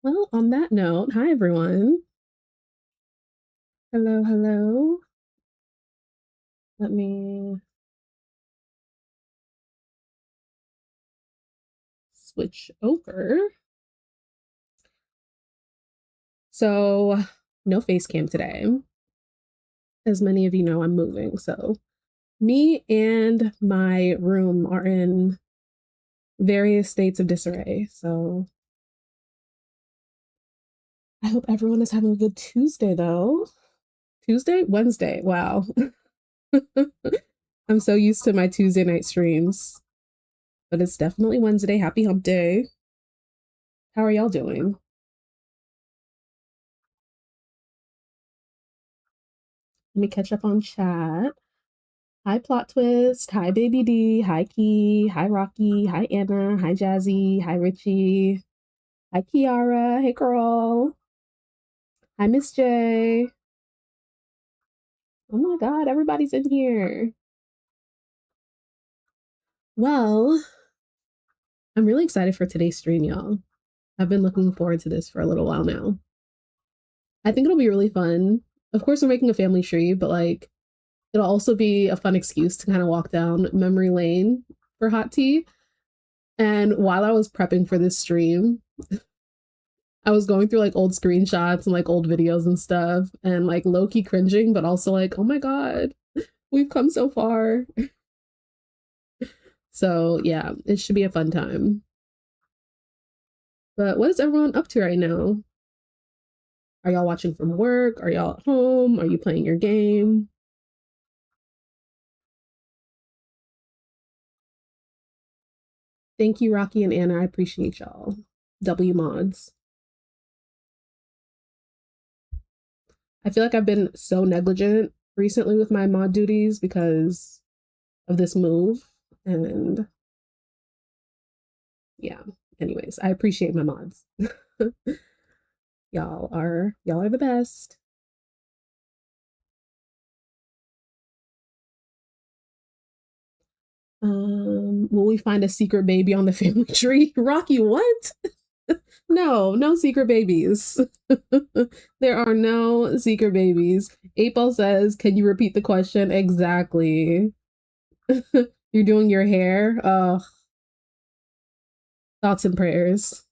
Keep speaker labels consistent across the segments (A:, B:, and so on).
A: Well, on that note, hi everyone. Hello, hello. Let me switch over. So, no face cam today. As many of you know, I'm moving. So, me and my room are in various states of disarray. So, I hope everyone is having a good Tuesday though. Tuesday? Wednesday. Wow. I'm so used to my Tuesday night streams, but it's definitely Wednesday. Happy hump day. How are y'all doing? Let me catch up on chat. Hi, Plot Twist. Hi, Baby D. Hi, Key. Hi, Rocky. Hi, Anna. Hi, Jazzy. Hi, Richie. Hi, Kiara. Hey, girl. Hi, Miss J. Oh my God, everybody's in here. Well, I'm really excited for today's stream, y'all. I've been looking forward to this for a little while now. I think it'll be really fun. Of course, we're making a family tree, but like, it'll also be a fun excuse to kind of walk down memory lane for hot tea. And while I was prepping for this stream, I was going through like old screenshots and like old videos and stuff and like low key cringing, but also like, oh my God, we've come so far. So yeah, it should be a fun time. But what is everyone up to right now? Are y'all watching from work? Are y'all at home? Are you playing your game? Thank you, Rocky and Anna. I appreciate y'all. W mods. I feel like I've been so negligent recently with my mod duties because of this move. And yeah, anyways, I appreciate my mods. Y'all are the best. Will we find a secret baby on the family tree? Rocky, what? No, no secret babies. There are no secret babies. April says, can you repeat the question? Exactly. You're doing your hair. Thoughts and prayers.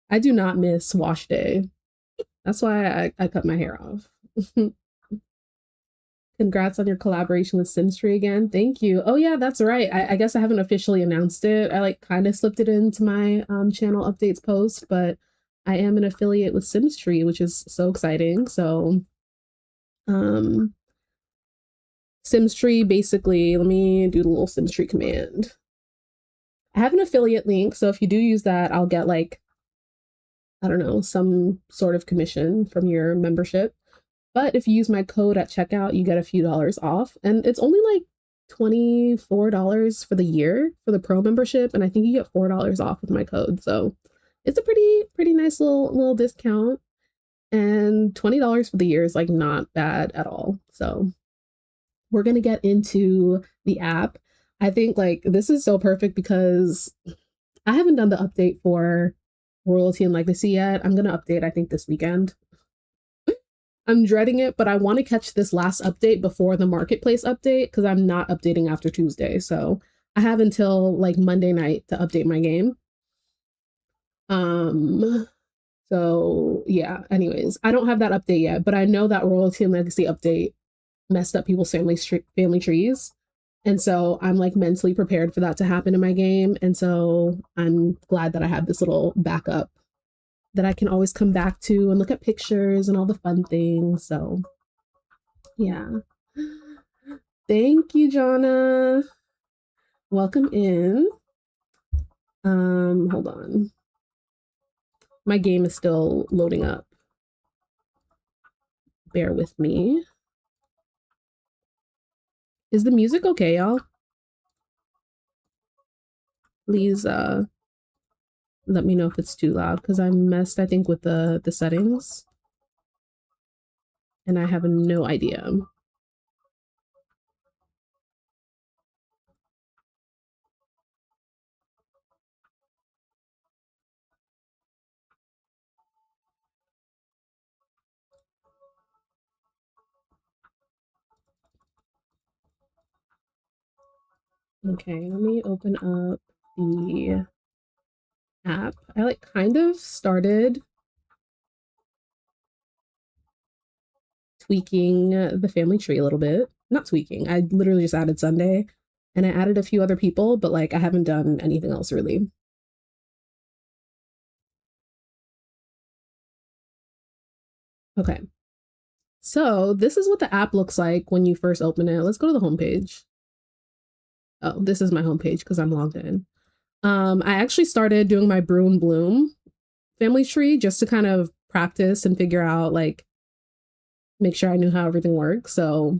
A: I do not miss wash day. That's why I cut my hair off. Congrats on your collaboration with SimsTree again. Thank you. Oh yeah, that's right. I guess I haven't officially announced it. I like kind of slipped it into my channel updates post, but I am an affiliate with SimsTree, which is so exciting. So um SimsTree basically, let me do the little SimsTree command. I have an affiliate link, so if you do use that, I'll get like, I don't know, some sort of commission from your membership. But if you use my code at checkout, you get a few dollars off. And it's only like $24 for the year for the pro membership. And I think you get $4 off with my code. So it's a pretty nice little discount. And $20 for the year is like not bad at all. So we're gonna get into the app. I think like this is so perfect because I haven't done the update for Royalty and Legacy yet. I'm gonna update, I think, this weekend. I'm dreading it, but I want to catch this last update before the marketplace update because I'm not updating after Tuesday. So I have until like Monday night to update my game. Um, so yeah, anyways, I don't have that update yet, but I know that Royalty and Legacy update messed up people's family trees. And so I'm like mentally prepared for that to happen in my game. And so I'm glad that I have this little backup that I can always come back to and look at pictures and all the fun things. So yeah. Thank you, Jonna. Welcome in. Hold on. My game is still loading up. Bear with me. Is the music okay, y'all? Please let me know if it's too loud because I messed, I think, with the settings. And I have no idea. Okay, let me open up the app. I like kind of started tweaking the family tree a little bit. Not tweaking, I literally just added Sundai and I added a few other people, but like I haven't done anything else really. Okay. So this is what the app looks like when you first open it. Let's go to the homepage. Oh, this is my homepage because I'm logged in. I actually started doing my brew and bloom family tree just to kind of practice and figure out, like, make sure I knew how everything works. So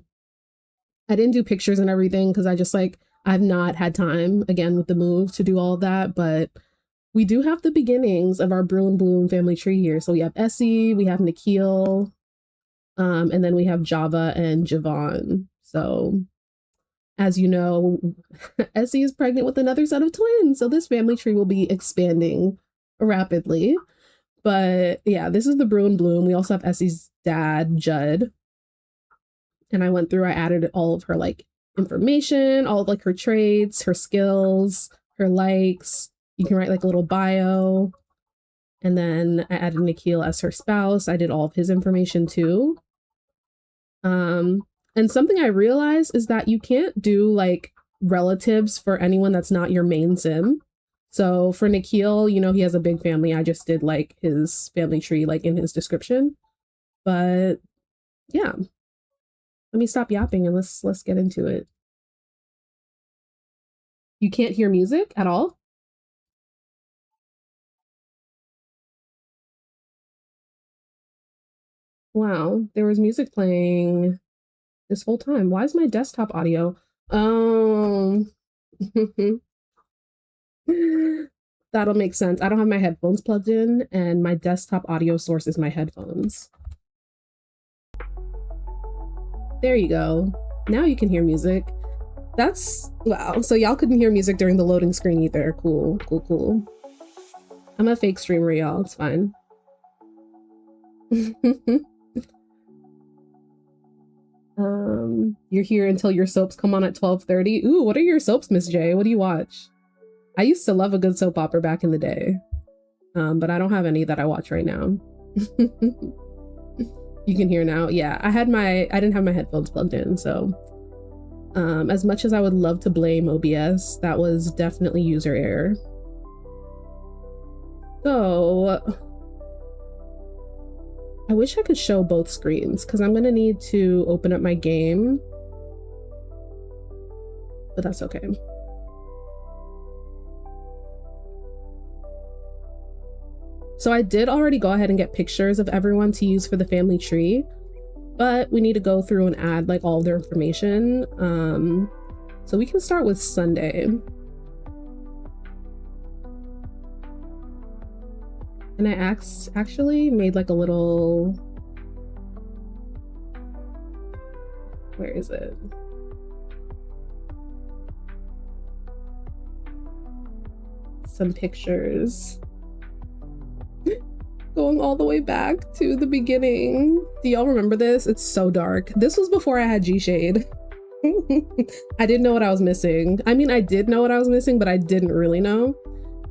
A: I didn't do pictures and everything because I just like, I've not had time again with the move to do all of that. But we do have the beginnings of our brew and bloom family tree here. So we have Essie, we have Nikhil, and then we have Java and Javon. So as you know, Essie is pregnant with another set of twins. So this family tree will be expanding rapidly. But yeah, this is the brew and bloom. We also have Essie's dad, Judd. And I went through, I added all of her like information, all of like her traits, her skills, her likes. You can write like a little bio. And then I added Nikhil as her spouse. I did all of his information too. And something I realized is that you can't do like relatives for anyone that's not your main sim. So for Nikhil, you know, he has a big family. I just did like his family tree, like in his description. But yeah, let me stop yapping and let's get into it. You can't hear music at all? Wow, there was music playing this whole time. Why is my desktop audio? That'll make sense. I don't have my headphones plugged in, and my desktop audio source is my headphones. There you go. Now you can hear music. That's wow. So y'all couldn't hear music during the loading screen either. Cool, cool, cool. I'm a fake streamer, y'all. It's fine. You're here until your soaps come on at 12:30. Ooh, what are your soaps, Miss J? What do you watch? I used to love a good soap opera back in the day, but I don't have any that I watch right now. You can hear now. Yeah, I didn't have my headphones plugged in, so as much as I would love to blame OBS, that was definitely user error. So I wish I could show both screens because I'm gonna need to open up my game, but that's okay. So I did already go ahead and get pictures of everyone to use for the family tree, but we need to go through and add like all their information. So we can start with Sundai. And I actually made like a little, where is it? Some pictures. Going all the way back to the beginning. Do y'all remember this? It's so dark. This was before I had ghshade. I didn't know what I was missing. I mean, I did know what I was missing, but I didn't really know.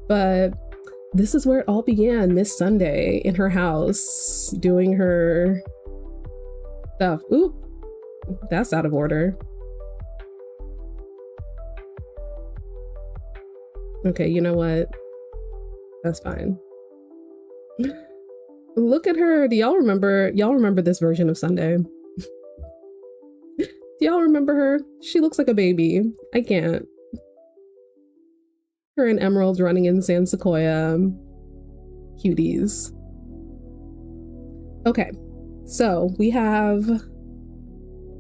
A: But this is where it all began. Miss Sundai in her house doing her stuff. Oop, that's out of order. Okay, you know what? That's fine. Look at her. Do y'all remember? Y'all remember this version of Sundai? Do y'all remember her? She looks like a baby. I can't. Her and Emerald running in San Sequoia. Cuties. Okay, so we have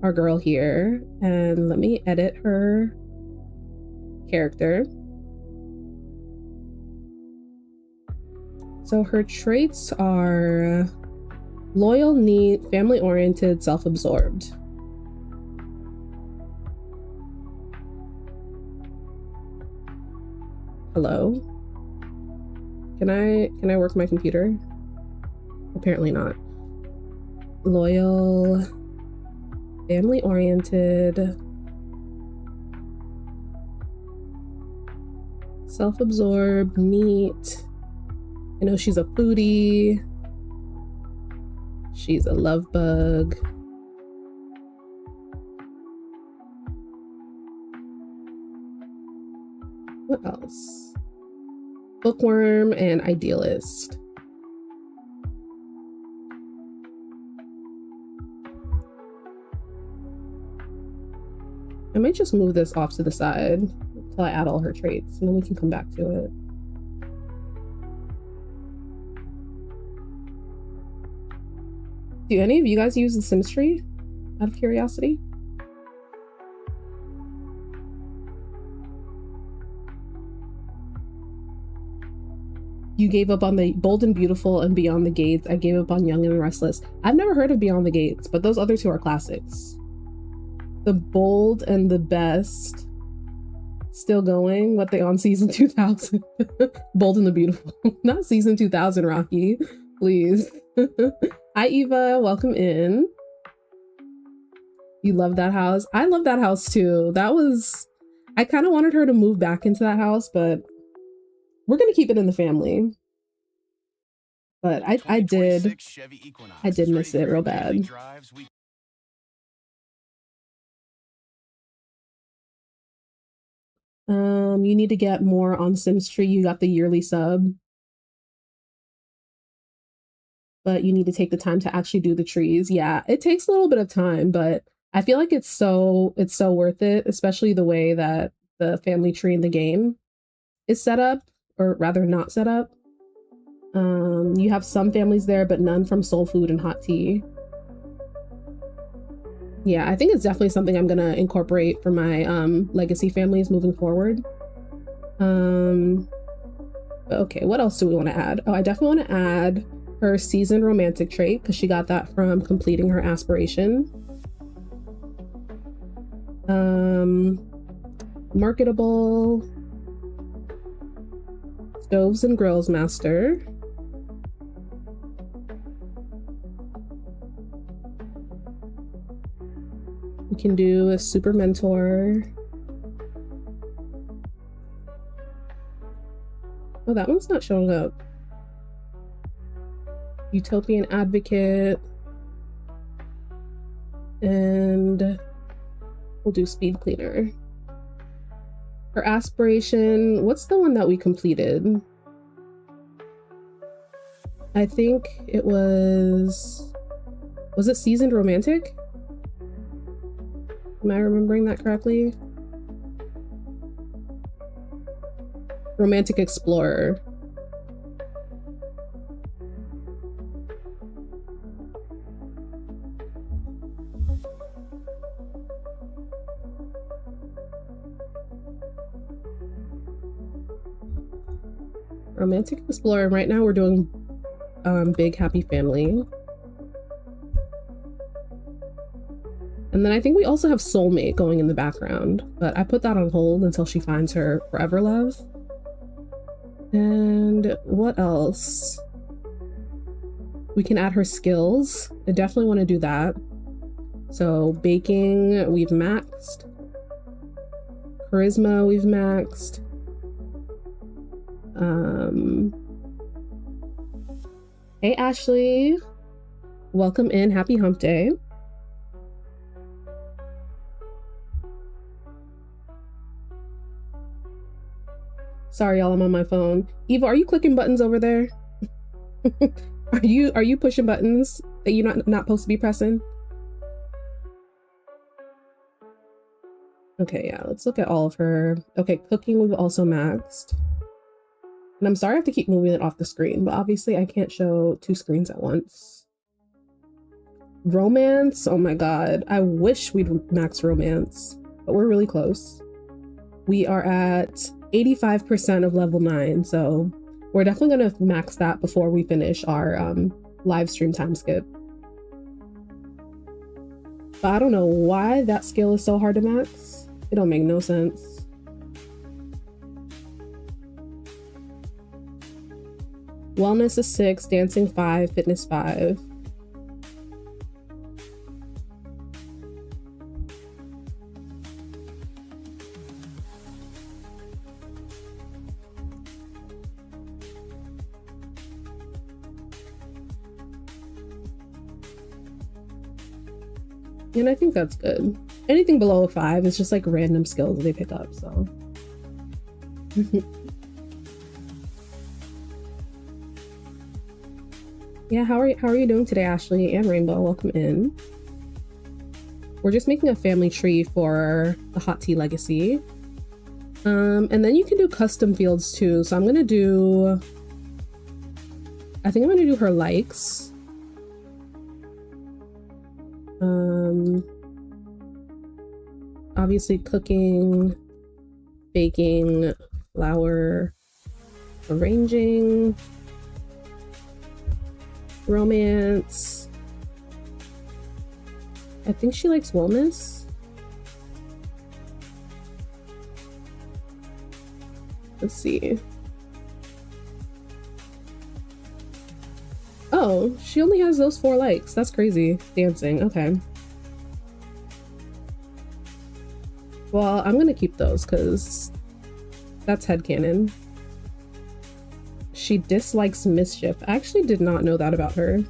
A: our girl here, and let me edit her character. So her traits are loyal, neat, family-oriented, self-absorbed. Hello? Can I work my computer? Apparently not. Loyal, family-oriented. Self-absorbed, neat. I know she's a foodie. She's a love bug. What else? Bookworm and idealist. I might just move this off to the side until I add all her traits, and then we can come back to it. Do any of you guys use the SimsTree out of curiosity? You gave up on the Bold and Beautiful and Beyond the Gates. I gave up on Young and Restless. I've never heard of Beyond the Gates, but those other two are classics. The Bold and the Best. Still going? What they on season 2000? Bold and the Beautiful. Not season 2000, Rocky. Please. Hi, Eva. Welcome in. You love that house? I love that house too. That was... I kind of wanted her to move back into that house, but we're going to keep it in the family. But I did miss it real bad. You need to get more on SimsTree. You got the yearly sub. But you need to take the time to actually do the trees. Yeah, it takes a little bit of time, but I feel like it's so worth it, especially the way that the family tree in the game is set up, or rather not set up. You have some families there, but none from Soul Food and Hot Tea. Yeah, I think it's definitely something I'm gonna incorporate for my legacy families moving forward. Okay, what else do we want to add? Oh, I definitely want to add her seasoned romantic trait because she got that from completing her aspiration. Marketable. Stoves and Grills Master. We can do a Super Mentor. Oh, that one's not showing up. Utopian Advocate. And we'll do Speed Cleaner. Her aspiration, what's the one that we completed? I think it was it Seasoned Romantic? Am I remembering that correctly? Romantic Explorer. Romantic Explorer. Right now we're doing Big Happy Family. And then I think we also have Soulmate going in the background, but I put that on hold until she finds her forever love. And what else? We can add her skills. I definitely want to do that. So baking, we've maxed. Charisma, we've maxed. Hey Ashley, welcome in. Happy hump day. Sorry, y'all, I'm on my phone. Eva, are you clicking buttons over there? Are you pushing buttons that you're not supposed to be pressing? Okay, yeah, let's look at all of her. Okay, cooking we've also maxed. And I'm sorry I have to keep moving it off the screen, but obviously I can't show two screens at once. Romance, oh my god. I wish we'd max romance, but we're really close. We are at 85% of level 9, so we're definitely gonna max that before we finish our live stream time skip. But I don't know why that skill is so hard to max. It don't make no sense. Wellness is 6, dancing 5, fitness 5. And I think that's good. Anything below a 5 is just like random skills they pick up, so. Yeah, how are you doing today, Ashley and Rainbow? Welcome in. We're just making a family tree for the hot tea legacy. And then you can do custom fields too. So I'm gonna do, I think I'm gonna do her likes. Obviously cooking, baking, flour, arranging, romance. I think she likes wellness. Let's see. Oh, she only has those 4 likes. That's crazy. Dancing. Okay. Well, I'm gonna keep those because that's headcanon. She dislikes mischief. I actually did not know that about her.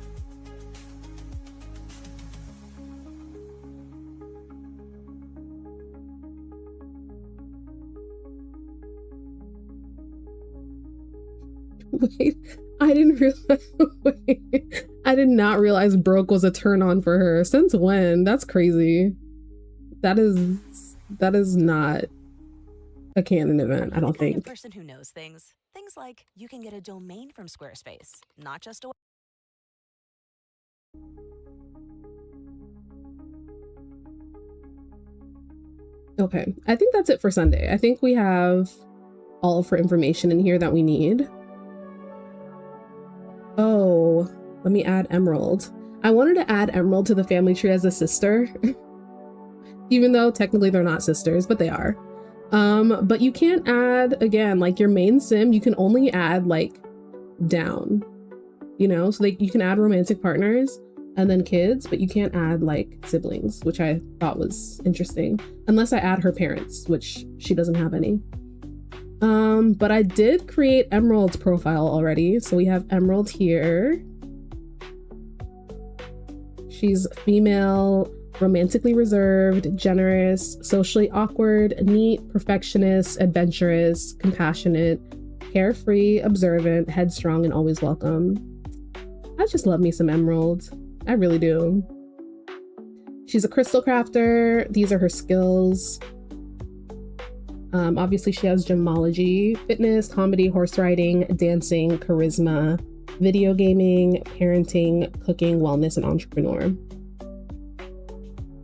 A: Wait, I didn't realize. Wait, I did not realize broke was a turn on for her. Since when? That's crazy. That is not a canon event, I don't think.
B: A person who knows things like you can get a domain from Squarespace, not just a.
A: Okay, I think that's it for Sunday. I think we have all of her information in here that we need. Oh, let me add Emerald. I wanted to add Emerald to the family tree as a sister, even though technically they're not sisters, but they are. But you can't add, again, like your main sim, you can only add like down, you know, so like you can add romantic partners and then kids, but you can't add like siblings, which I thought was interesting, unless I add her parents, which she doesn't have any. But I did create Emerald's profile already. So we have Emerald here. She's female, romantically reserved, generous, socially awkward, neat, perfectionist, adventurous, compassionate, carefree, observant, headstrong, and always welcome. I just love me some Emerald. I really do. She's a crystal crafter. These are her skills. Obviously she has gemology, fitness, comedy, horse riding, dancing, charisma, video gaming, parenting, cooking, wellness, and entrepreneur.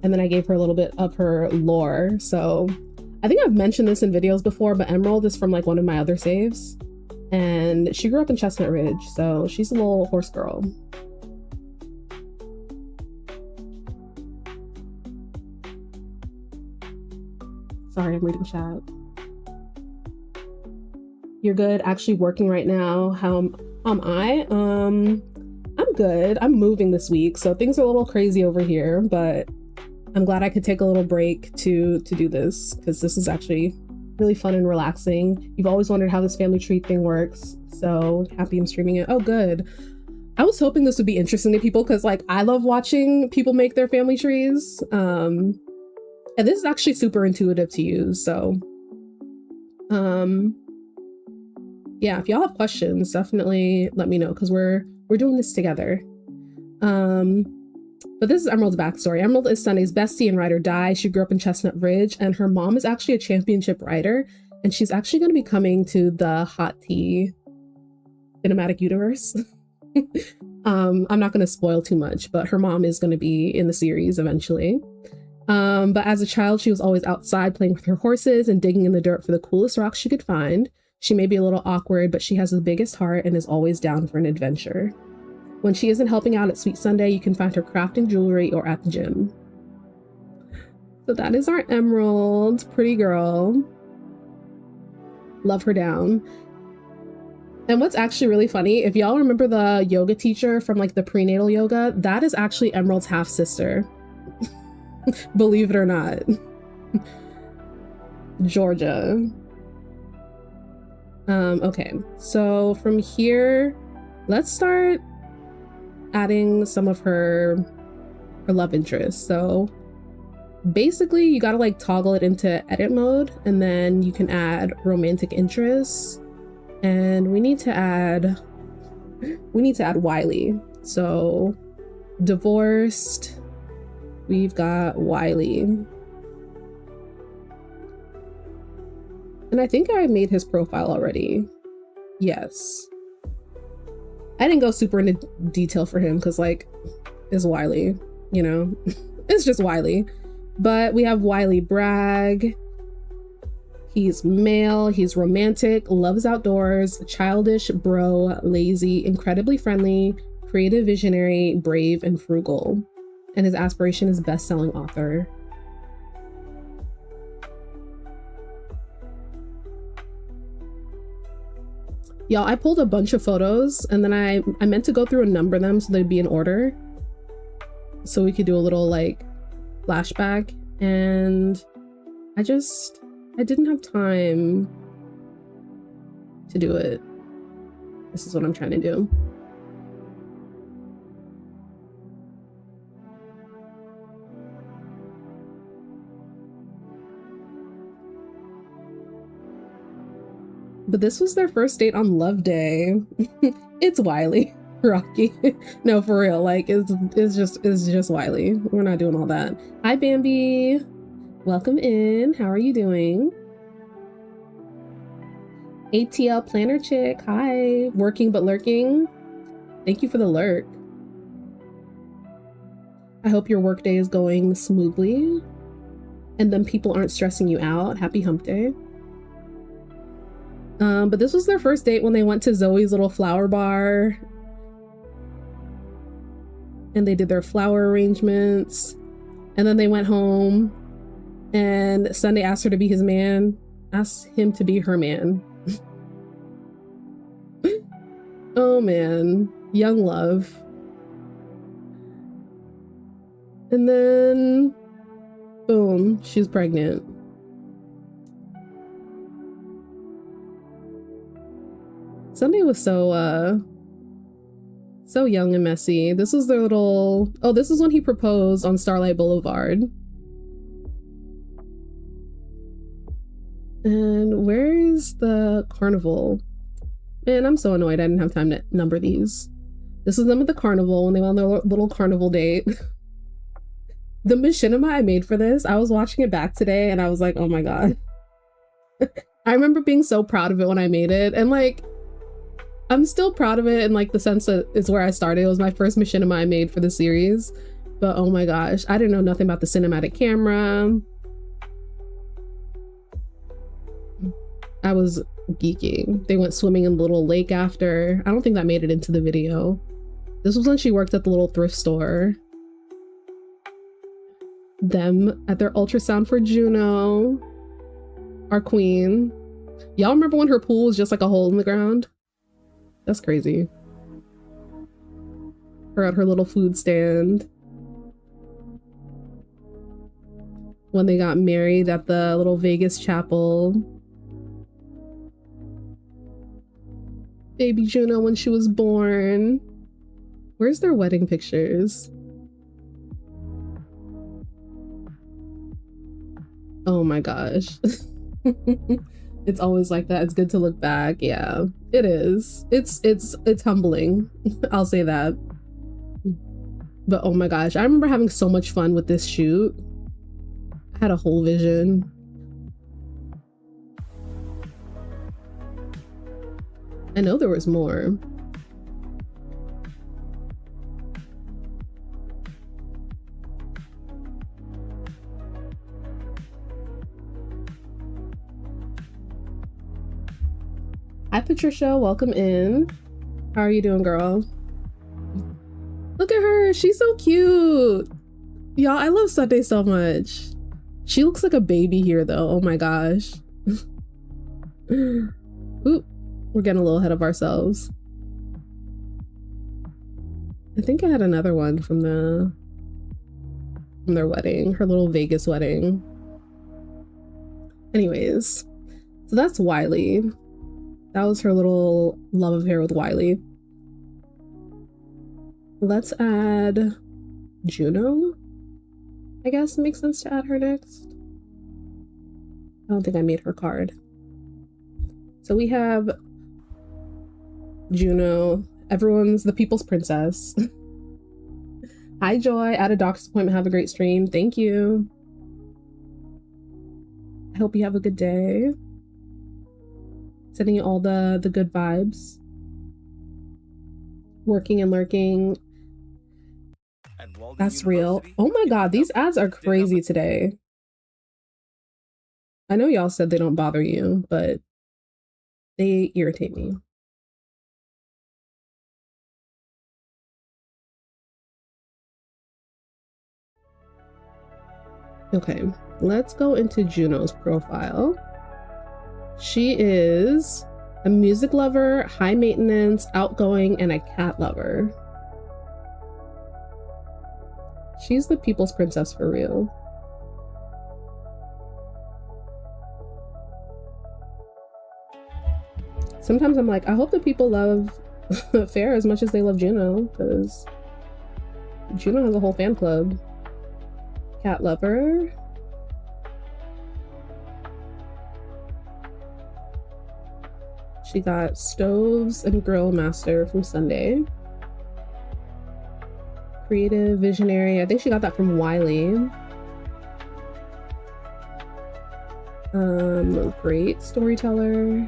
A: And then I gave her a little bit of her lore. So I think I've mentioned this in videos before, but Emerald is from like one of my other saves. And she grew up in Chestnut Ridge, so she's a little horse girl. Sorry, I'm reading chat. You're good, actually working right now. How am I? I'm good. I'm moving this week, so things are a little crazy over here, but I'm glad I could take a little break to do this, because this is actually really fun and relaxing. You've always wondered how this family tree thing works, so happy I'm streaming it. Oh, good. I was hoping this would be interesting to people, because like I love watching people make their family trees. And this is actually super intuitive to use, so yeah, if y'all have questions, definitely let me know, because we're doing this together. But this is Emerald's backstory. Emerald is Sundai's bestie and ride or die. She grew up in Chestnut Ridge, and her mom is actually a championship rider, and she's actually going to be coming to the hot tea cinematic universe. I'm not going to spoil too much, but her mom is going to be in the series eventually. But as a child, she was always outside playing with her horses and digging in the dirt for the coolest rocks she could find. She may be a little awkward, but she has the biggest heart and is always down for an adventure. When she isn't helping out at Sweet Sunday, you can find her crafting jewelry or at the gym. So that is our Emerald, pretty girl. Love her down. And what's actually really funny, if y'all remember the yoga teacher from like the prenatal yoga, that is actually Emerald's half sister. Believe it or not. Georgia. Okay, so from here, let's start adding some of her love interests. So Basically, you gotta like toggle it into edit mode, and then you can add romantic interests. And we need to add Wylie. So divorced, we've got Wylie. And I think I made his profile already. Yes. I didn't go super into detail for him because like it's Wylie, you know, it's just Wylie. But we have Wylie Bragg. He's male, he's romantic, loves outdoors, childish, bro, lazy, incredibly friendly, creative, visionary, brave, and frugal. And his aspiration is best-selling author. Y'all, I pulled a bunch of photos and then I meant to go through and number them so they'd be in order. So we could do a little like flashback, and I didn't have time to do it. This is what I'm trying to do. But this was their first date on Love Day. It's Wylie. Rocky. No, for real. Like it's just Wylie. We're not doing all that. Hi Bambi. Welcome in. How are you doing? ATL Planner Chick. Hi. Working but lurking. Thank you for the lurk. I hope your workday is going smoothly and then people aren't stressing you out. Happy hump day. But this was their first date when they went to Zoe's little flower bar. And they did their flower arrangements. And then they went home. And Sundai asked her to be his man. Asked him to be her man. Oh man. Young love. And then... boom. She's pregnant. Sundai was so young and messy. This was their little... oh, this is when he proposed on Starlight Boulevard. And where is the carnival? Man, I'm so annoyed I didn't have time to number these. This is them at the carnival when they went on their little carnival date. The machinima I made for this, I was watching it back today and I was like, oh my god. I remember being so proud of it when I made it, and like I'm still proud of it in like the sense that it's where I started. It was my first machinima I made for the series. But oh my gosh, I didn't know nothing about the cinematic camera. I was geeking. They went swimming in the little lake after. I don't think that made it into the video. This was when she worked at the little thrift store. Them at their ultrasound for Juno. Our queen. Y'all remember when her pool was just like a hole in the ground? That's crazy. Her at her little food stand. When they got married at the little Vegas chapel. Baby Juno when she was born. Where's their wedding pictures? Oh my gosh. It's always like that. It's good to look back. Yeah, it is. It's humbling. I'll say that. But oh my gosh, I remember having so much fun with this shoot. I had a whole vision. I know there was more. Hi Patricia, welcome in. How are you doing, girl? Look at her, she's so cute. Y'all, I love Sundai so much. She looks like a baby here though, oh my gosh. Oop, we're getting a little ahead of ourselves. I think I had another one from their wedding, her little Vegas wedding. Anyways, so that's Wylie. That was her little love affair with Wylie. Let's add Juno. I guess it makes sense to add her next. I don't think I made her card. So we have Juno. Everyone's the people's princess. Hi, Joy. At a doctor's appointment. Have a great stream. Thank you. I hope you have a good day. Sending you all the good vibes. Working and lurking. That's real. Oh my god, these ads are crazy today. I know y'all said they don't bother you, but they irritate me. Okay, let's go into Juno's profile. She is a music lover, high maintenance, outgoing, and a cat lover. She's the people's princess for real. Sometimes I'm like, I hope that people love Farah as much as they love Juno, because Juno has a whole fan club. Cat lover. She got stoves and grill master from Sundai. Creative visionary. I think she got that from Wylie. Great storyteller.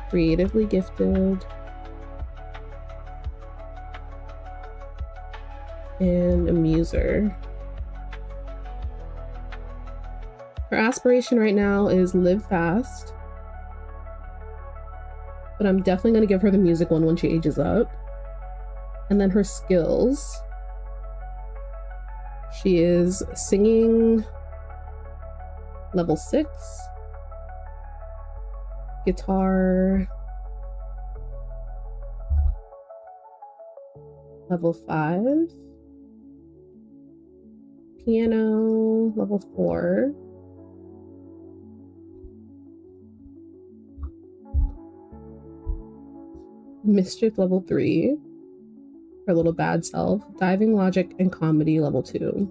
A: Creatively gifted. And a muser. Her aspiration right now is live fast. But I'm definitely going to give her the music one when she ages up. And then her skills. She is singing level 6. Guitar level 5. Piano level 4. Mischief level 3. Her little bad self. Diving, logic, and comedy level 2.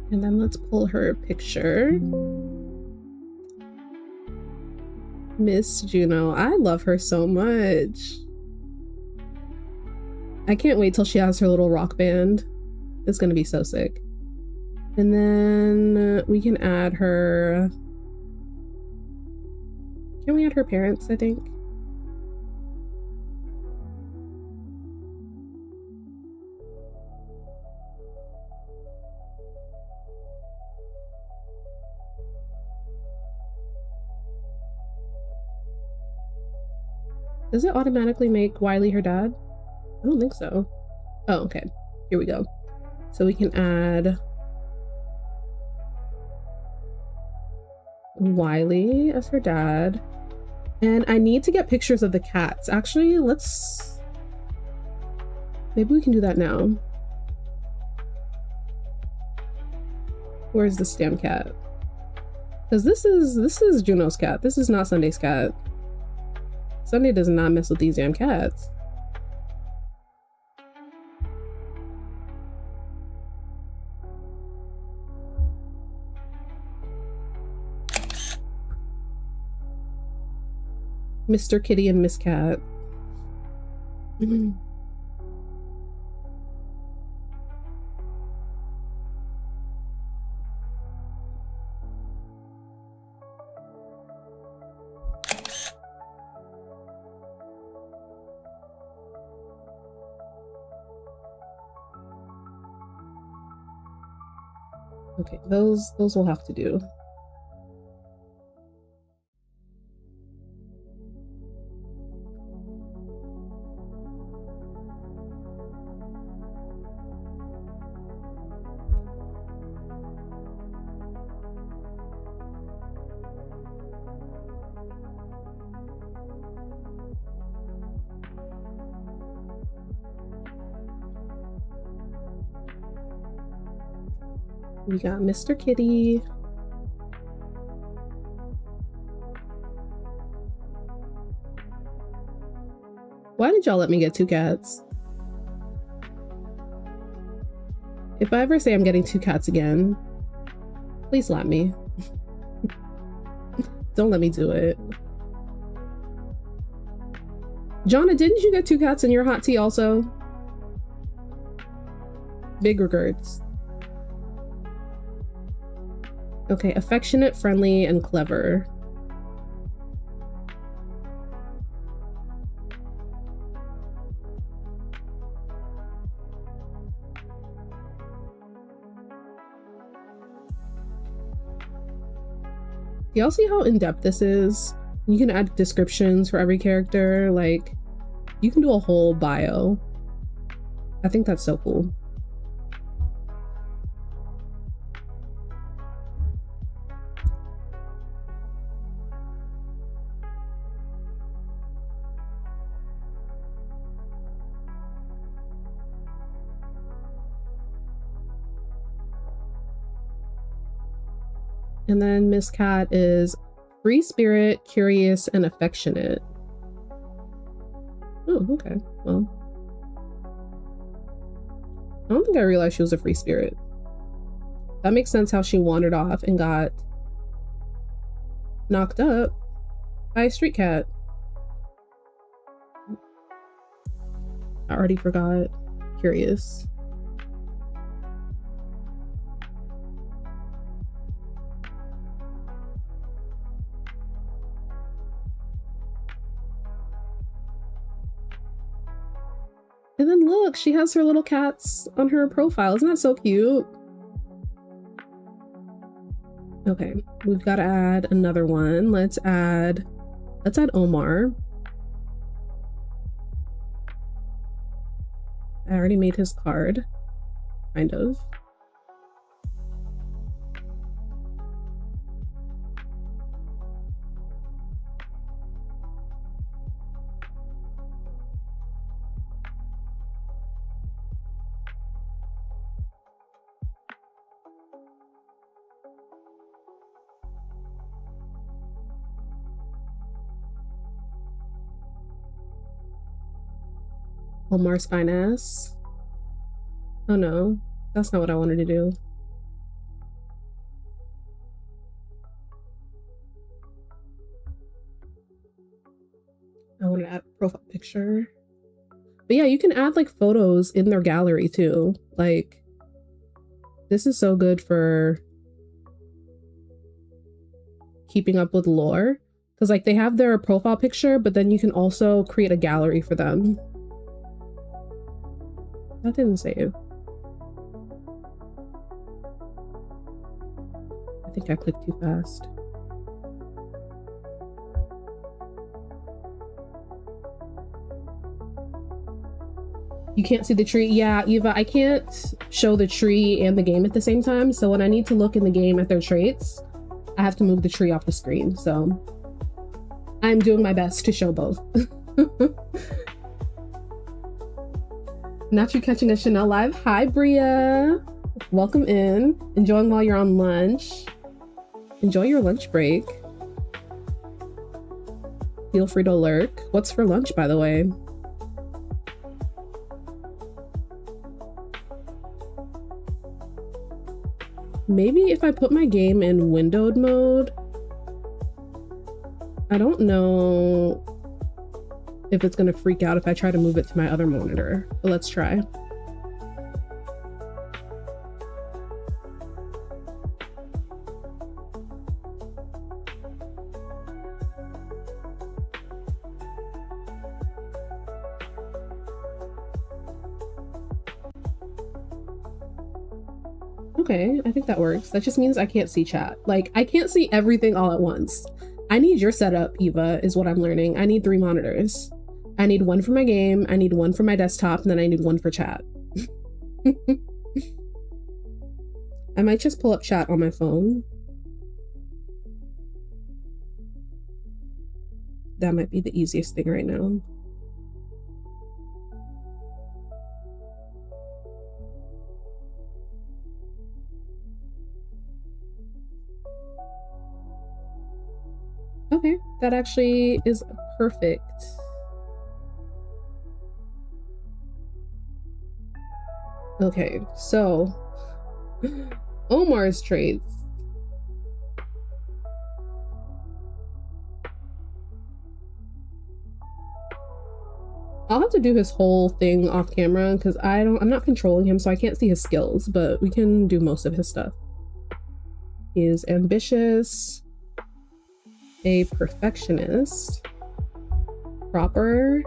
A: And then let's pull her picture. Miss Juno. I love her so much. I can't wait till she has her little rock band. It's gonna be so sick. And then we can add her... Can we add her parents, I think? Does it automatically make Wylie her dad? I don't think so. Oh, okay. Here we go. So we can add Wylie as her dad. And I need to get pictures of the cats. Actually, let's... Maybe we can do that now. Where's the stem cat? Because this is Juno's cat. This is not Sunday's cat. Sundai does not mess with these damn cats. Mr. Kitty and Miss Cat. Okay, those will have to do. We got Mr. Kitty. Why did y'all let me get 2 cats? If I ever say I'm getting 2 cats again, please slap me. Don't let me do it. Jonna, didn't you get 2 cats in your hot tea also? Big regrets. Okay, affectionate, friendly, and clever. Do y'all see how in-depth this is? You can add descriptions for every character. Like, you can do a whole bio. I think that's so cool. And then Miss Cat is free spirit, curious, and affectionate. Oh, okay. Well, I don't think I realized she was a free spirit. That makes sense how she wandered off and got knocked up by a street cat. I already forgot. Curious. And then look, she has her little cats on her profile. Isn't that so cute? Okay, we've got to add another one. Let's add Omar. I already made his card, kind of. Omar's fine ass. Oh no, that's not what I wanted to do. I want to add a profile picture. But yeah, you can add like photos in their gallery too. Like, this is so good for keeping up with lore. Because like they have their profile picture, but then you can also create a gallery for them. That didn't save. I think I clicked too fast. You can't see the tree. Yeah, Eva, I can't show the tree and the game at the same time. So when I need to look in the game at their traits, I have to move the tree off the screen. So I'm doing my best to show both. Not you catching a Chanel live. Hi, Bria. Welcome in. Enjoying while you're on lunch. Enjoy your lunch break. Feel free to lurk. What's for lunch, by the way? Maybe if I put my game in windowed mode. I don't know if it's gonna freak out if I try to move it to my other monitor, but let's try. Okay, I think that works. That just means I can't see chat. Like, I can't see everything all at once. I need your setup, Eva, is what I'm learning. I need 3 monitors. I need one for my game, I need one for my desktop, and then I need one for chat. I might just pull up chat on my phone. That might be the easiest thing right now. Okay, that actually is perfect. Okay, so Omar's traits. I'll have to do his whole thing off camera because I'm not controlling him, so I can't see his skills, but we can do most of his stuff. He is ambitious, a perfectionist, proper,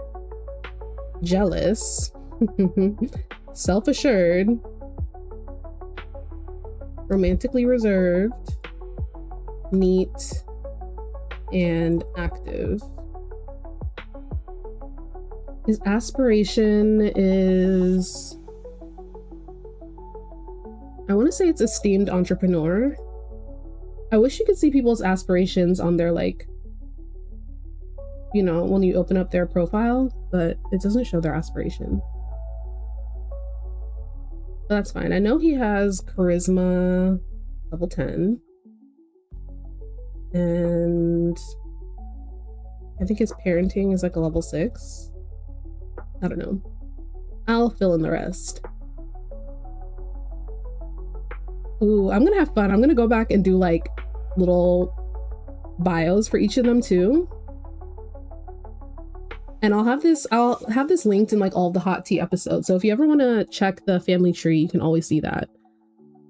A: jealous, self-assured, romantically reserved, neat, and active. His aspiration is, I want to say it's esteemed entrepreneur. I wish you could see people's aspirations on their, like, you know, when you open up their profile, but it doesn't show their aspiration. But that's fine. I know he has charisma level 10. And I think his parenting is like a level 6. I don't know. I'll fill in the rest. Ooh, I'm gonna have fun. I'm gonna go back and do like little bios for each of them too. And I'll have this linked in like all the hot tea episodes. So if you ever want to check the family tree, you can always see that.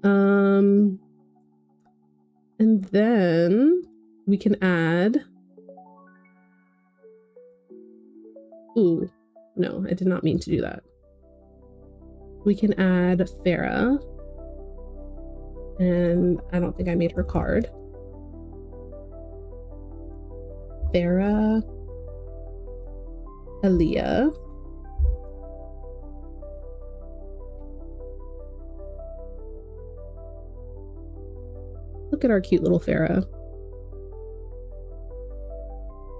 A: And then we can add. Ooh, no, I did not mean to do that. We can add Farah. And I don't think I made her card. Farah. Aaliyah. Look at our cute little Farah.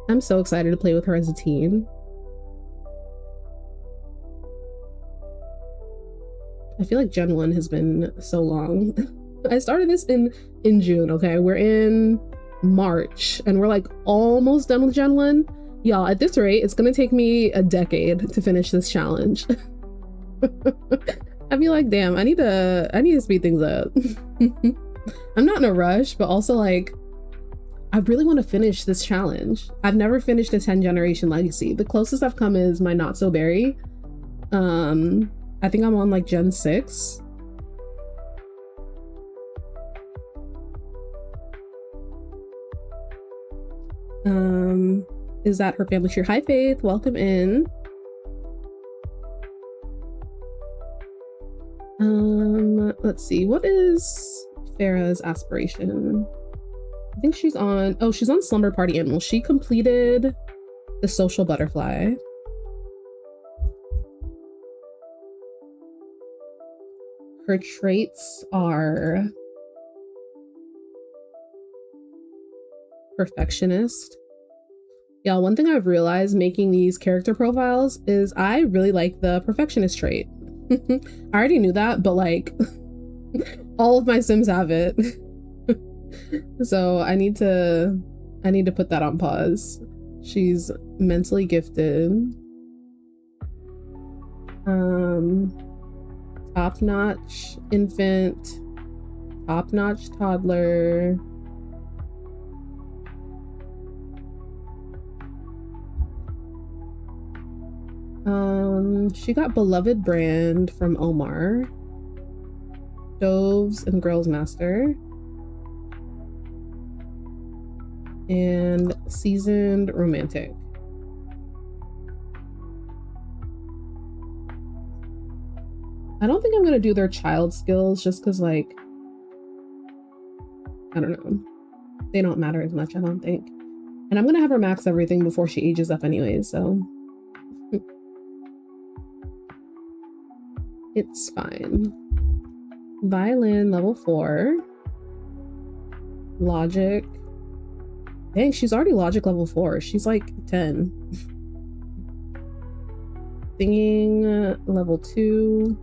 A: I'm so excited to play with her as a teen. I feel like Gen 1 has been so long. I started this in June, okay? We're in March and we're like almost done with Gen 1. Y'all, at this rate, it's gonna take me a decade to finish this challenge. I'd be like, damn, I need to speed things up. I'm not in a rush, but also like, I really want to finish this challenge. I've never finished a 10 generation legacy. The closest I've come is my Not So Berry. I think I'm on like Gen 6. Is that her family tree? Hi Faith, welcome in. Let's see, what is Farah's aspiration? I think she's on, oh, she's on Slumber Party Animal. She completed the social butterfly. Her traits are perfectionist. Y'all, one thing I've realized making these character profiles is I really like the perfectionist trait. I already knew that, but like all of my Sims have it. So I need to put that on pause. She's mentally gifted. Top-notch infant, top-notch toddler. She got beloved brand from Omar. Stoves and Girls Master. And seasoned romantic. I don't think I'm gonna do their child skills just because, like, I don't know. They don't matter as much, I don't think. And I'm gonna have her max everything before she ages up anyway, so it's fine. Violin level 4. Logic. Dang, she's already logic level 4. She's like 10. Singing level 2.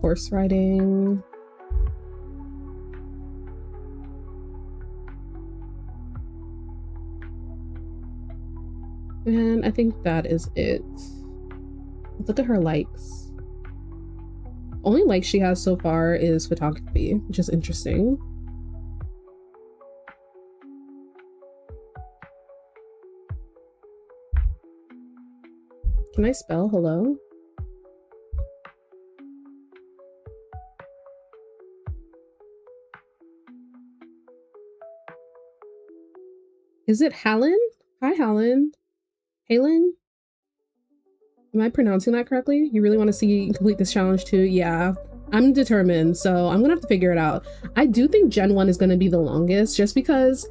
A: Horse riding. And I think that is it. Let's look at her likes. Only like she has so far is photography, which is interesting. Can I spell hello? Is it Hallen? Hi, Hallen. Halen? Am I pronouncing that correctly? You really want to see complete this challenge too? Yeah, I'm determined, so I'm gonna have to figure it out. I do think Gen 1 is gonna be the longest, just because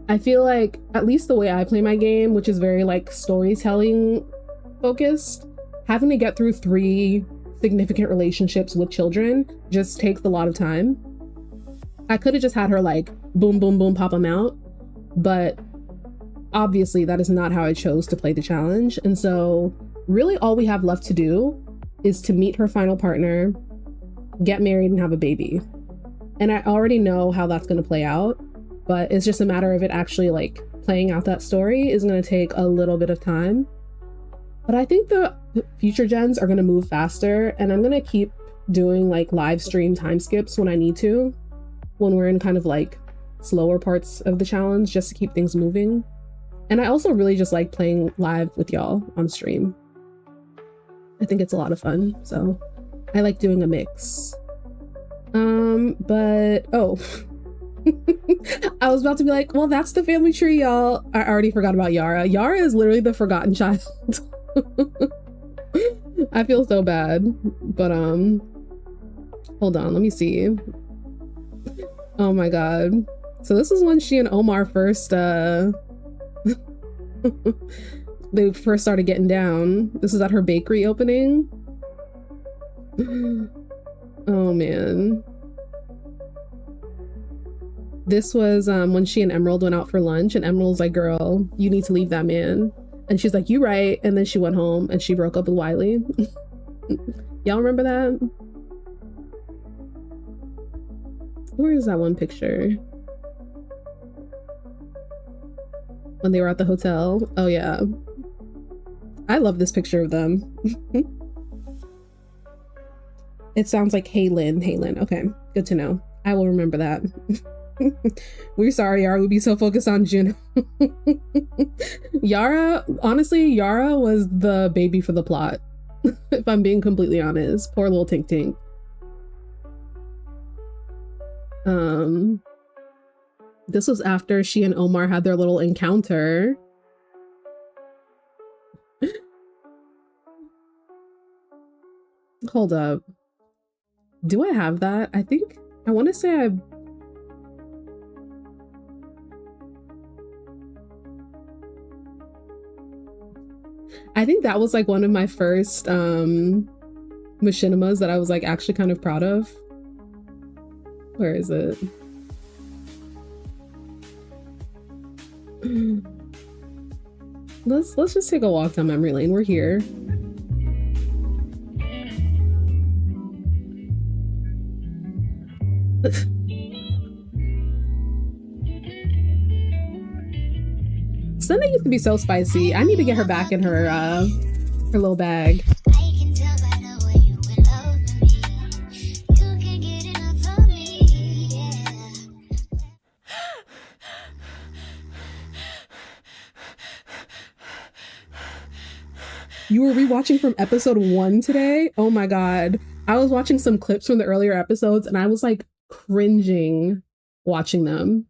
A: I feel like, at least the way I play my game, which is very like storytelling focused, having to get through 3 significant relationships with children just takes a lot of time. I could have just had her like boom, boom, boom, pop them out, but obviously that is not how I chose to play the challenge. And so really all we have left to do is to meet her final partner, get married, and have a baby. And I already know how that's going to play out, but it's just a matter of it actually like playing out that story is going to take a little bit of time. But I think the future gens are going to move faster, and I'm going to keep doing like live stream time skips when I need to, when we're in kind of like slower parts of the challenge, just to keep things moving. And I also really just like playing live with y'all on stream. I think it's a lot of fun, so I like doing a mix. But oh, I was about to be like, well, that's the family tree, y'all. I already forgot about Yara. Yara is literally the forgotten child. I feel so bad, but hold on, let me see. Oh my god. So this is when she and Omar first they first started getting down. This is at her bakery opening. Oh man. This was when she and Emerald went out for lunch, and Emerald's like, girl, you need to leave that man. And she's like, you right. And then she went home and she broke up with Wylie. Y'all remember that? Where is that one picture? When they were at the hotel. Oh yeah. I love this picture of them. It sounds like Halen. Halen. Okay, good to know. I will remember that. We're sorry, Yara. We'd be so focused on Juno. Yara, honestly, Yara was the baby for the plot. If I'm being completely honest. Poor little Tink Tink. This was after she and Omar had their little encounter. Hold up. Do I have that? I think I want to say I think that was like one of my first machinimas that I was like actually kind of proud of. Where is it? Let's just take a walk down memory lane. We're here. Sundai used to be so spicy. I need to get her back in her little bag. You were rewatching from episode 1 today? Oh my god. I was watching some clips from the earlier episodes and I was like cringing watching them.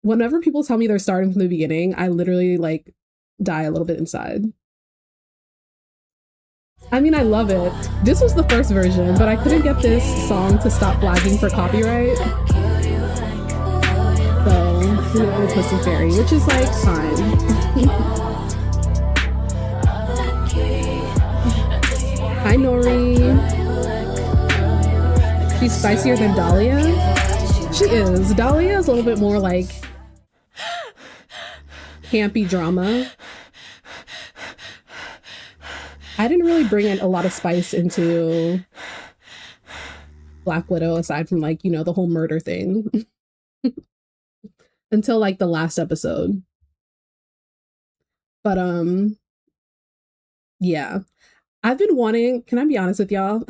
A: Whenever people tell me they're starting from the beginning, I literally like die a little bit inside. I mean, I love it. This was the first version, but I couldn't get this song to stop flagging for copyright. So we went with Twisted Fairy, which is like fine. Hi, Nori. She's spicier than Dahlia. She is. Dahlia is a little bit more like campy drama. I didn't really bring in a lot of spice into Black Widow, aside from like, you know, the whole murder thing. Until like the last episode. But yeah. I've been wanting, can I be honest with y'all?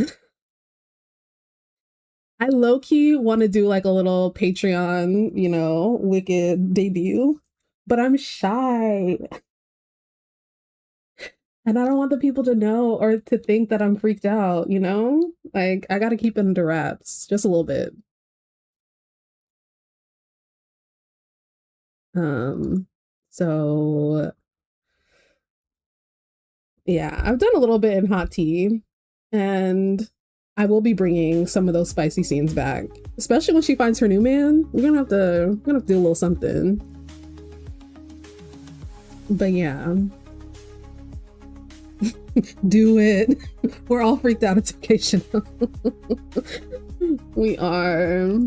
A: I low-key want to do like a little Patreon, you know, Wicked debut, but I'm shy. And I don't want the people to know or to think that I'm freaked out, you know? Like, I gotta keep it under wraps just a little bit. Um, so yeah, I've done a little bit in hot tea, and I will be bringing some of those spicy scenes back, especially when she finds her new man. We're gonna have to do a little something. But yeah, do it. We're all freaked out. It's occasional. We are.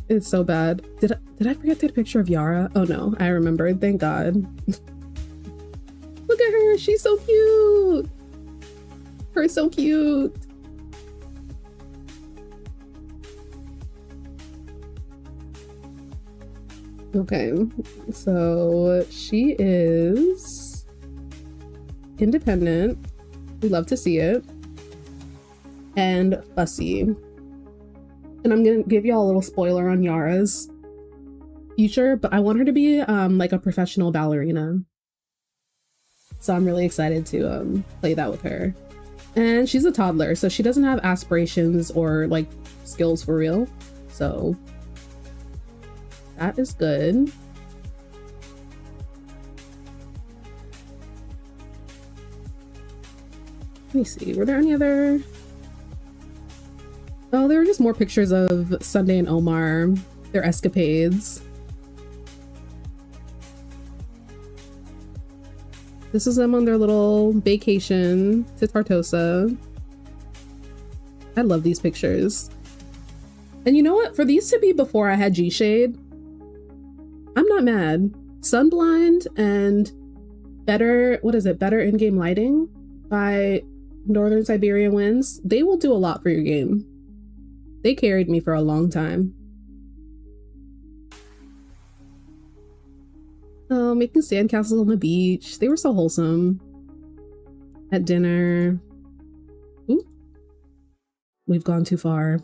A: It's so bad. Did I forget to take a picture of Yara? Oh no, I remembered. Thank God. Look at her. She's so cute. Her so cute. Okay, so she is independent. We love to see it. And fussy. And I'm gonna give y'all a little spoiler on Yara's future, but I want her to be like a professional ballerina. So I'm really excited to play that with her. And she's a toddler, so she doesn't have aspirations or like skills for real. So that is good. Let me see, were there any other? Oh, there were just more pictures of Sundai and Omar, their escapades. This is them on their little vacation to Tartosa. I love these pictures. And you know what? For these to be before I had ghshade, I'm not mad. Sunblind and better, what is it? Better in-game lighting by northernsiberiawinds. They will do a lot for your game. They carried me for a long time. Oh, making sandcastles on the beach. They were so wholesome. At dinner. Ooh. We've gone too far.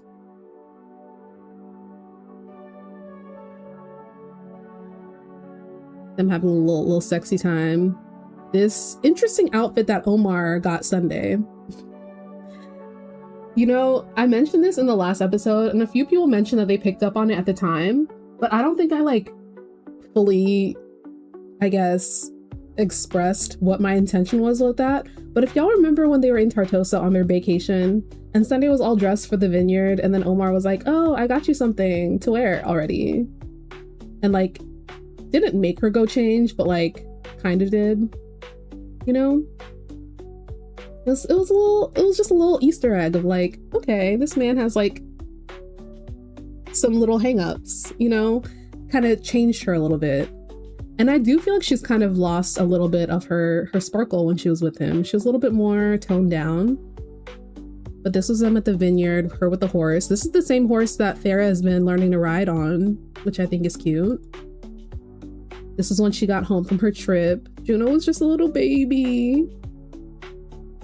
A: Them having a little sexy time. This interesting outfit that Omar got Sundai. You know, I mentioned this in the last episode, and a few people mentioned that they picked up on it at the time, but I don't think I like fully, I guess, expressed what my intention was with that. But if y'all remember when they were in Tartosa on their vacation and Sundai was all dressed for the vineyard, and then Omar was like, oh, I got you something to wear already. And like, didn't make her go change, but like kind of did, you know? It was just a little Easter egg of like, okay, this man has like some little hang-ups, you know, kind of changed her a little bit. And I do feel like she's kind of lost a little bit of her sparkle when she was with him. She was a little bit more toned down. But this was them at the vineyard, her with the horse. This is the same horse that Farah has been learning to ride on, which I think is cute. This is when she got home from her trip. Juno was just a little baby.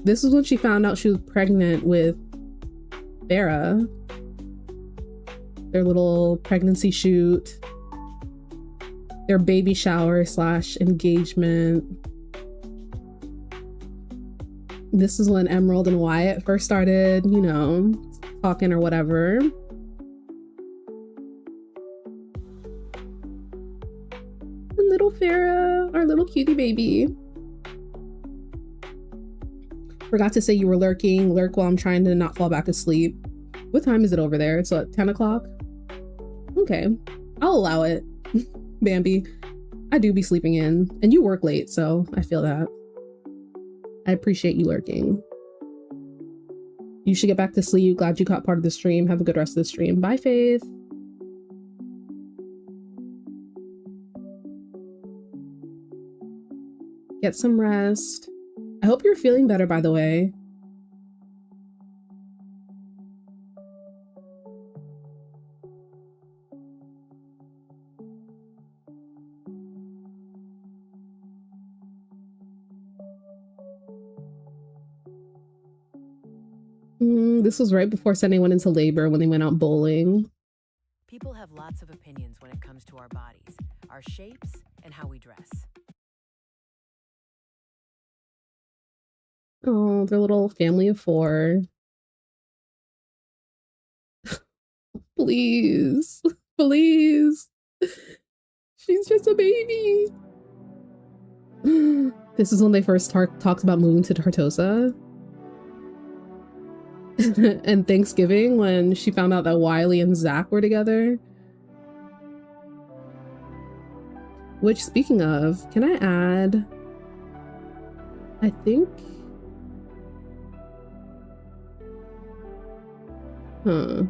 A: This was when she found out she was pregnant with Farah. Their little pregnancy shoot. Their baby shower / engagement. This is when Emerald and Wyatt first started, you know, talking or whatever. And little Farah, our little cutie baby. Forgot to say you were lurking. Lurk while I'm trying to not fall back asleep. What time is it over there? It's what, 10 o'clock? Okay, I'll allow it. Bambi, I do be sleeping in, and you work late, so I feel that. I appreciate you lurking. You should get back to sleep. Glad you caught part of the stream. Have a good rest of the stream. Bye, Faith. Get some rest. I hope you're feeling better, by the way. This was right before Sundai went into labor when they went out bowling.
B: People have lots of opinions when it comes to our bodies, our shapes, and how we dress.
A: Oh, their little family of 4. Please, please. She's just a baby. This is when they first talks about moving to Tartosa. And Thanksgiving when she found out that Wylie and Zach were together. Which, speaking of, can I add? I think. Huh.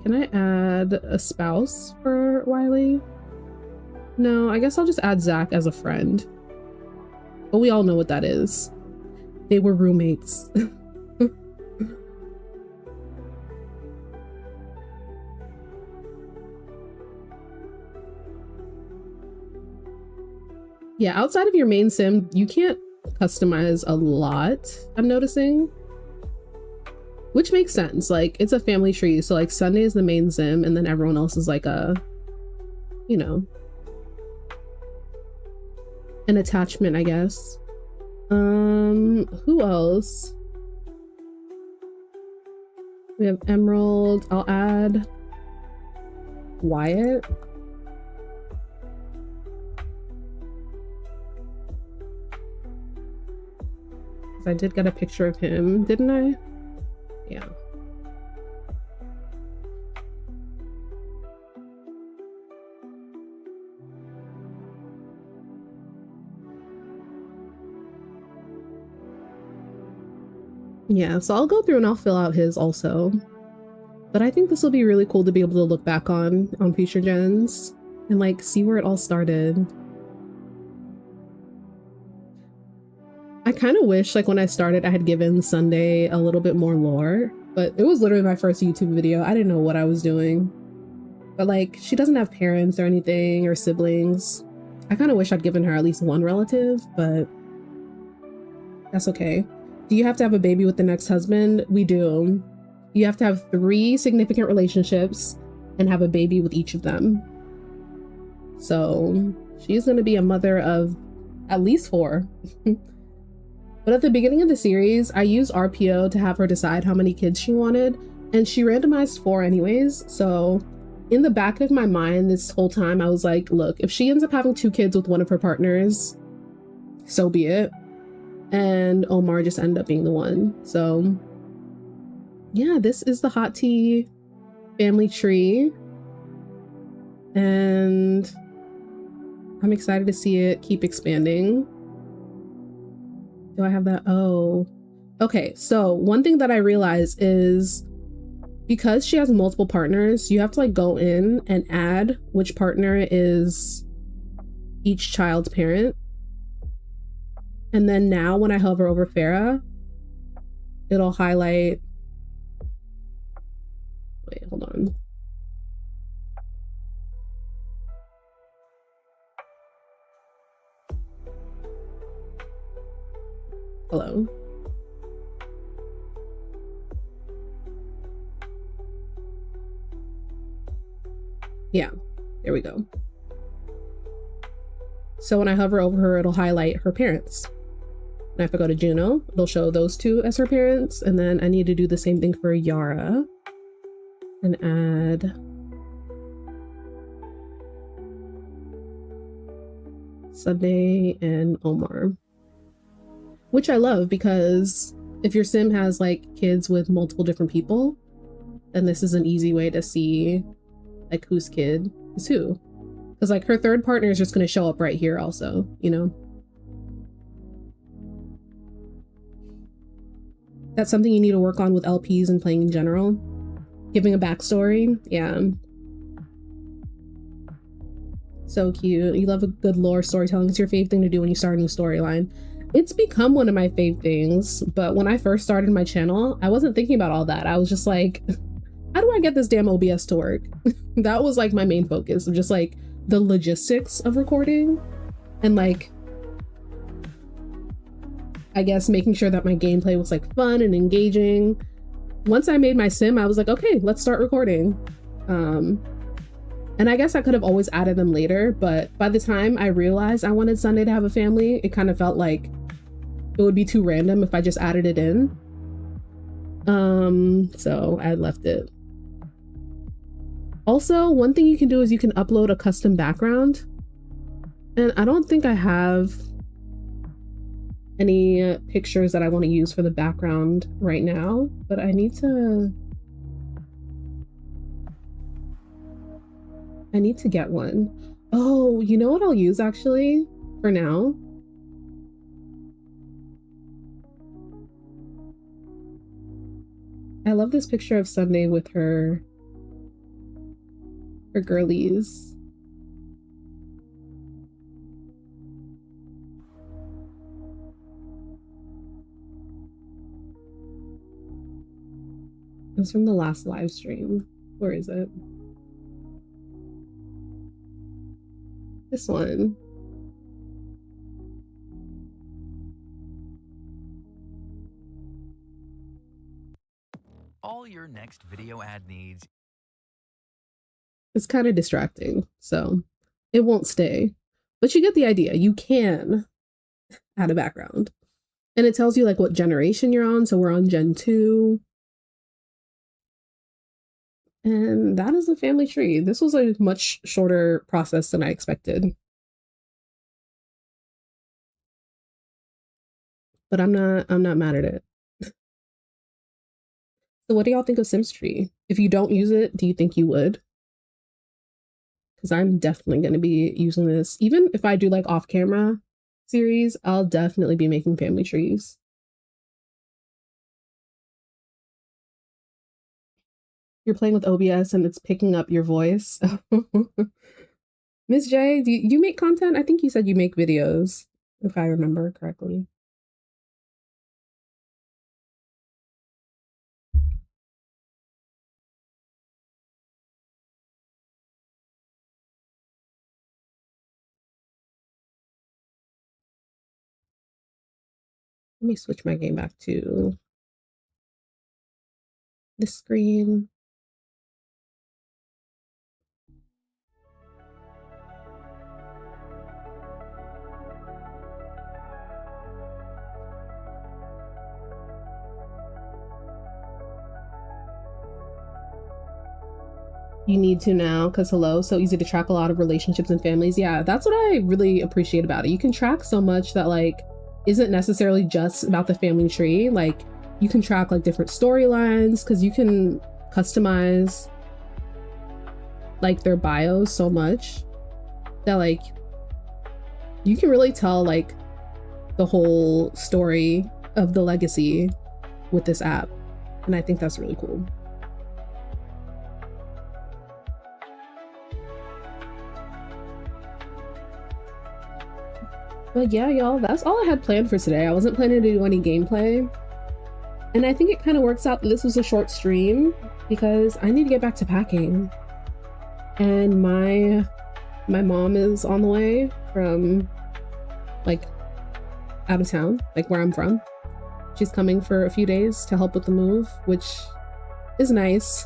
A: Can I add a spouse for Wylie? No, I guess I'll just add Zach as a friend. But we all know what that is. They were roommates. Yeah, outside of your main sim, you can't customize a lot, I'm noticing. Which makes sense. Like, it's a family tree, so like Sundai is the main sim and then everyone else is like a, you know, an attachment, I guess. Who else? We have Emerald. I'll add Wyatt. I did get a picture of him, didn't I? Yeah. Yeah, so I'll go through and I'll fill out his also. But I think this will be really cool to be able to look back on future gens and like see where it all started. I kind of wish like when I started I had given Sundai a little bit more lore, but it was literally my first YouTube video. I didn't know what I was doing. But like she doesn't have parents or anything or siblings. I kind of wish I'd given her at least one relative, but that's okay. Do you have to have a baby with the next husband? We do. You have to have 3 significant relationships and have a baby with each of them. So she's going to be a mother of at least 4. But at the beginning of the series, I used RPO to have her decide how many kids she wanted, and she randomized 4 anyways. So in the back of my mind this whole time, I was like, look, if she ends up having 2 kids with one of her partners, so be it. And Omar just ended up being the one. So yeah, this is the hot tea family tree. And I'm excited to see it keep expanding. Do I have that? Oh, okay. So one thing that I realized is because she has multiple partners, you have to like go in and add which partner is each child's parent. And then now when I hover over Farah, it'll highlight, wait, hold on. Hello. Yeah, there we go. So when I hover over her, it'll highlight her parents. And if I go to Juno, it'll show those 2 as her parents. And then I need to do the same thing for Yara and add Sundai and Omar, which I love because if your sim has like kids with multiple different people, then this is an easy way to see like whose kid is who. Because like her third partner is just going to show up right here also, you know? That's something you need to work on with LPs and playing in general. Giving a backstory. Yeah. So cute. You love a good lore storytelling. It's your fave thing to do when you start a new storyline. It's become one of my fave things, but when I first started my channel, I wasn't thinking about all that. I was just like, how do I get this damn OBS to work? That was like my main focus of just like the logistics of recording and like I guess making sure that my gameplay was like fun and engaging. Once I made my sim, I was like, okay, let's start recording. And I guess I could have always added them later, but by the time I realized I wanted Sundai to have a family, it kind of felt like it would be too random if I just added it in. So I left it. Also, one thing you can do is you can upload a custom background. And I don't think I have any pictures that I want to use for the background right now, but I need to get one. Oh, you know what I'll use actually for now? I love this picture of Sundai with her girlies. It's from the last live stream. Where is it? This one.
C: All your next video ad needs.
A: It's kind of distracting, so it won't stay. But you get the idea. You can add a background. And it tells you like what generation you're on. So we're on Gen 2. And that is the family tree. This was a much shorter process than I expected. But I'm not mad at it. So what do y'all think of SimsTree? If you don't use it, do you think you would? Because I'm definitely going to be using this. Even if I do like off-camera series, I'll definitely be making family trees. You're playing with OBS and it's picking up your voice. Miss J, do you make content? I think you said you make videos, if I remember correctly. Let me switch my game back to the screen. You need to now, because hello, so easy to track a lot of relationships and families. Yeah, that's what I really appreciate about it. You can track so much that like isn't necessarily just about the family tree. Like you can track like different storylines because you can customize like their bios so much that like you can really tell like the whole story of the legacy with this app. And I think that's really cool. But yeah, y'all, that's all I had planned for today. I wasn't planning to do any gameplay. And I think it kind of works out that this was a short stream because I need to get back to packing. And my mom is on the way from like out of town, like where I'm from. She's coming for a few days to help with the move, which is nice.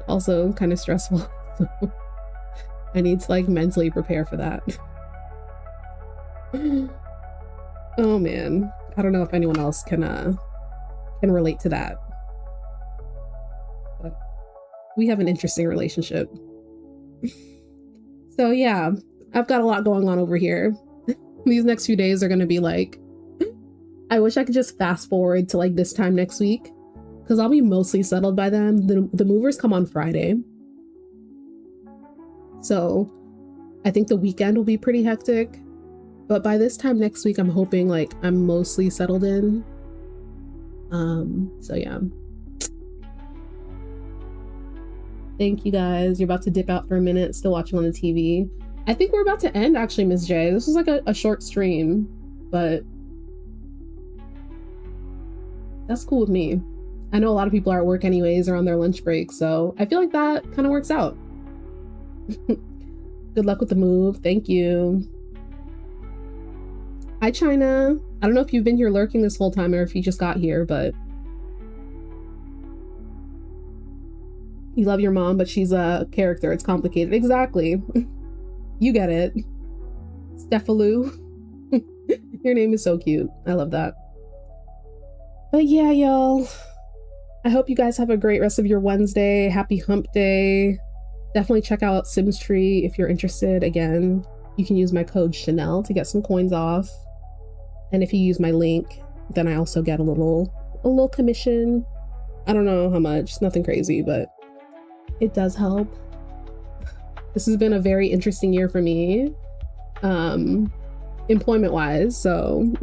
A: Also kind of stressful. I need to like mentally prepare for that. Oh man, I don't know if anyone else can relate to that, but we have an interesting relationship. So yeah, I've got a lot going on over here. These next few days are gonna be like, I wish I could just fast forward to like this time next week because I'll be mostly settled by then. The movers come on Friday, so I think the weekend will be pretty hectic. But by this time next week, I'm hoping like I'm mostly settled in. So yeah. Thank you guys. You're about to dip out for a minute, still watching on the TV. I think we're about to end actually, Ms. J. This was like a short stream, but that's cool with me. I know a lot of people are at work anyways or on their lunch break, so I feel like that kind of works out. Good luck with the move. Thank you. Hi, China. I don't know if you've been here lurking this whole time or if you just got here, but you love your mom, but she's a character. It's complicated. Exactly. You get it. Stephalou. Your name is so cute. I love that. But yeah, y'all. I hope you guys have a great rest of your Wednesday. Happy hump day. Definitely check out SimsTree if you're interested. Again, you can use my code Chanel to get some coins off. And if you use my link, then I also get a little commission. I don't know how much, nothing crazy, but it does help. This has been a very interesting year for me, employment wise. So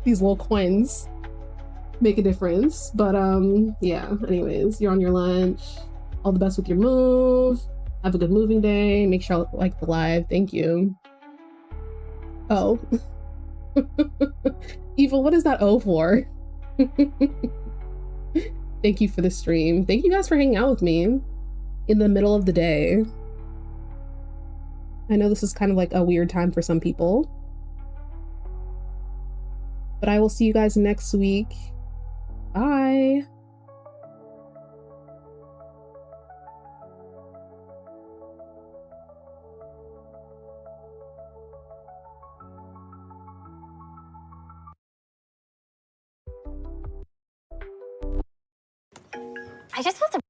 A: these little coins make a difference. But yeah, anyways, you're on your lunch. All the best with your move. Have a good moving day. Make sure I like the live. Thank you. Oh. Evil, what is that O for? Thank you for the stream. Thank you guys for hanging out with me in the middle of the day. I know this is kind of like a weird time for some people, but I will see you guys next week. Bye.
D: I just felt a